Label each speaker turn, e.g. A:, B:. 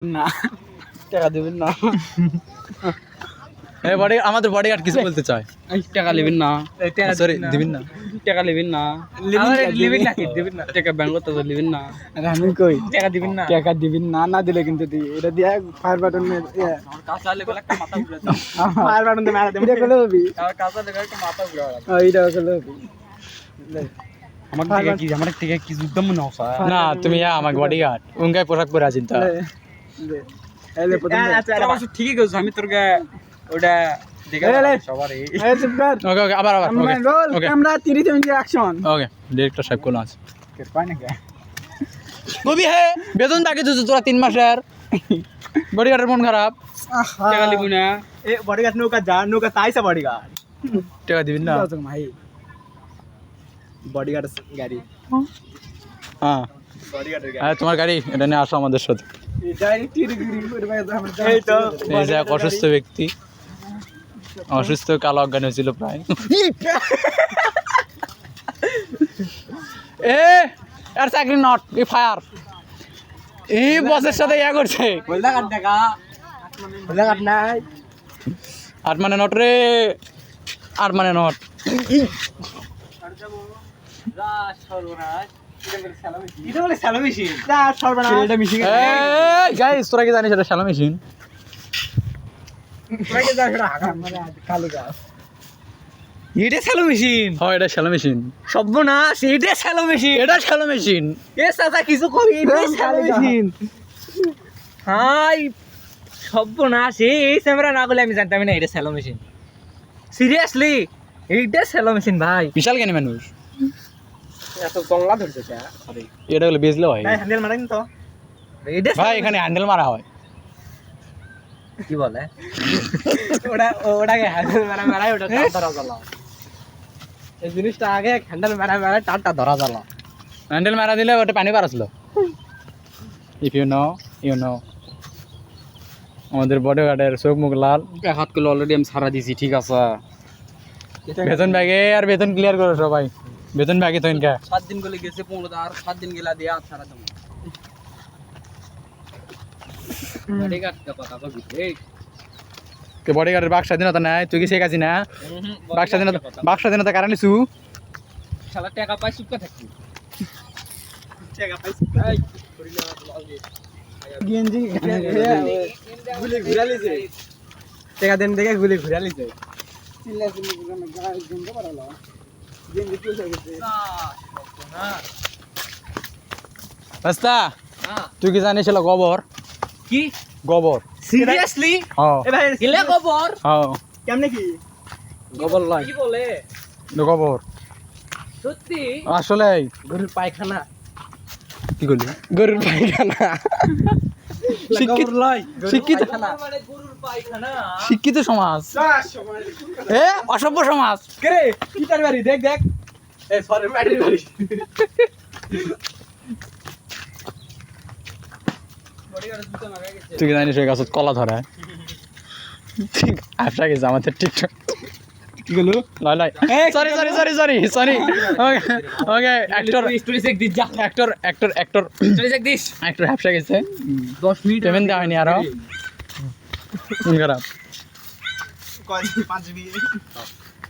A: না টাকা দিবেন না
B: এই বডি আমাদের বডিগার্ড কিছু বলতে চায়
A: টাকা নেবেন না
B: সরি দিবেন না
A: টাকা নেবেন না নেবেন না দিবেন না টাকা ব্যাংক করতে নেবেন না আমি কই টাকা দিবেন না টাকা দিবেন না না দিলে কিন্তু এটা দিয়ে ফায়ার বাটন কাঁচা লেগে একটা মাথা ঘুরে দাও ফায়ার বাটন দিয়ে মারা দেব এটা কইলে হবি আর কাঁচা লেগে একটা মাথা ঘুরে দাও এইটা কইলে হবি আমার থেকে কি যুদ্ধ মনে হচ্ছে
B: না তুমি আমার বডিগার্ড উনকাই পোশাক পরে আছেন তা
A: এলে প্রথম আচ্ছা ঠিকই কইছ আমি তোর ওটা দেখে সবারই এই চুপ কর
B: ওকে ওকে আবার okay
A: okay camera 30 minute action
B: okay director সাহেব কোন আছে
A: কে পায় না কে
B: কবি হে বেতন তাকে দিছিস তোরা 3 মাসের বডিগার্ডের মন খারাপ
A: টাকা লিবু না এ বডিগার্ড নৌকা তাইছে বডিগার্ড
B: টাকা দিবেন না
A: ভাই বডিগার্ড গাড়ি
B: হ্যাঁ
A: বডিগার্ডের গাড়ি
B: হ্যাঁ তোমার গাড়ি এটা নিয়ে আসো আমাদের সাথে
A: এই তো
B: এই যে এক অসুস্থ ব্যক্তি অসুস্থ কালো অজ্ঞান হয়েছিল প্রায় এ আর চাকরি নট এই ফায়ার এই বসের সাথে ইয়া করছে
A: বলদা কাট টাকা বলদা কাট নাই
B: আর মানে নট রে আর মানে নট গাইস তোরা কি জানিস এটা শ্যালো মেশিন
A: এটা শ্যালো মেশিন
B: হয় এটা শ্যালো মেশিন
A: সর্বনাশ এটা শ্যালো মেশিন
B: এটা শ্যালো মেশিন
A: এ চাচা কিছু করি এটা শ্যালো মেশিন হাই সর্বনাশ এই ক্যামেরা না বলে আমি জানতাম না এটা শ্যালো মেশিন সিরিয়াসলি এইটা শ্যালো মেশিন ভাই
B: বিশাল জ্ঞানী মানুষ
A: এত কংলা ধরছে
B: এটা হলে বেচলে হয়
A: হ্যান্ডেল মারেন তো এটা
B: ভাই এখানে হ্যান্ডেল মারা হয়
A: কি বলে ওটাকে হ্যান্ডেল মারা ওটা ধরা জ্বালা এই জিনিসটা আগে হ্যান্ডেল মারা টানটা ধরা জ্বালা
B: হ্যান্ডেল মারা দিলে ওটা পানি পারাছিল ইফ ইউ নো আমাদের বডি গার্ডের চোখ মুখ লাল
A: এক হাত করে অলরেডি আমি সারা দিছি ঠিক আছে
B: বেতন ব্যাগে আর বেতন ক্লিয়ার করো সবাই বেতন ব্যাগে তো ইনকা
A: 7 দিন গলে গেছে 15 আর 7 দিন গেলা দিয়া সারা দাম বডি গার্ড কা কথা কবি এই
B: কে বডি গার্ডের বাক স্বাধীনতা নাই তুই কি শেখ আছি না বাক স্বাধীনতা কারণ লিছু
A: শালা টাকা পাই সুক্কা থাকি টাকা পাই সুক্কা এই করিলা লাগে গেঞ্জি গুলি ঘুরালিছে টাকা দেন দেখে গুলি ঘুরালিছে চিল্লা চিল্লি করে গায় গেঞ্জ পারালো গেঞ্জি কি হয়ে গেছে না
B: রাস্তা
A: হ্যাঁ
B: তুই কি জানিস এলো গোবর
A: কি
B: গোবর
A: সিরিয়াসলি
B: হ্যাঁ
A: এ ভাই কিলে গোবর
B: হ্যাঁ
A: কেমনে কি গোবর লয় কি বলে
B: গোবর
A: সত্যি
B: আসলে
A: গরুর পায়খানা
B: কি করলি
A: গরুর পায়খানা
B: শিক্ষিত
A: লয়
B: শিক্ষিত
A: মানে গরুর পায়খানা
B: শিক্ষিত সমাজ এ অসভ্য সমাজ
A: কে রে কি তার বাড়ি দেখ দেখ এ সরে ম্যাটের বাড়ি
B: তুই কি জানিস ওই গাছত কলা ধরে ঠিক আশা গেছে আমাদের টিকটক
A: কি গেল
B: লাই লাই sorry sorry sorry sorry sorry okay okay actor
A: story check this যা
B: actor
A: story check this
B: actor হ্যাপসা গেছে
A: 10 মিনিট
B: পেমেন্ট দেওয়া হয়নি আরো খারাপ
A: কয় 5 বিয়ে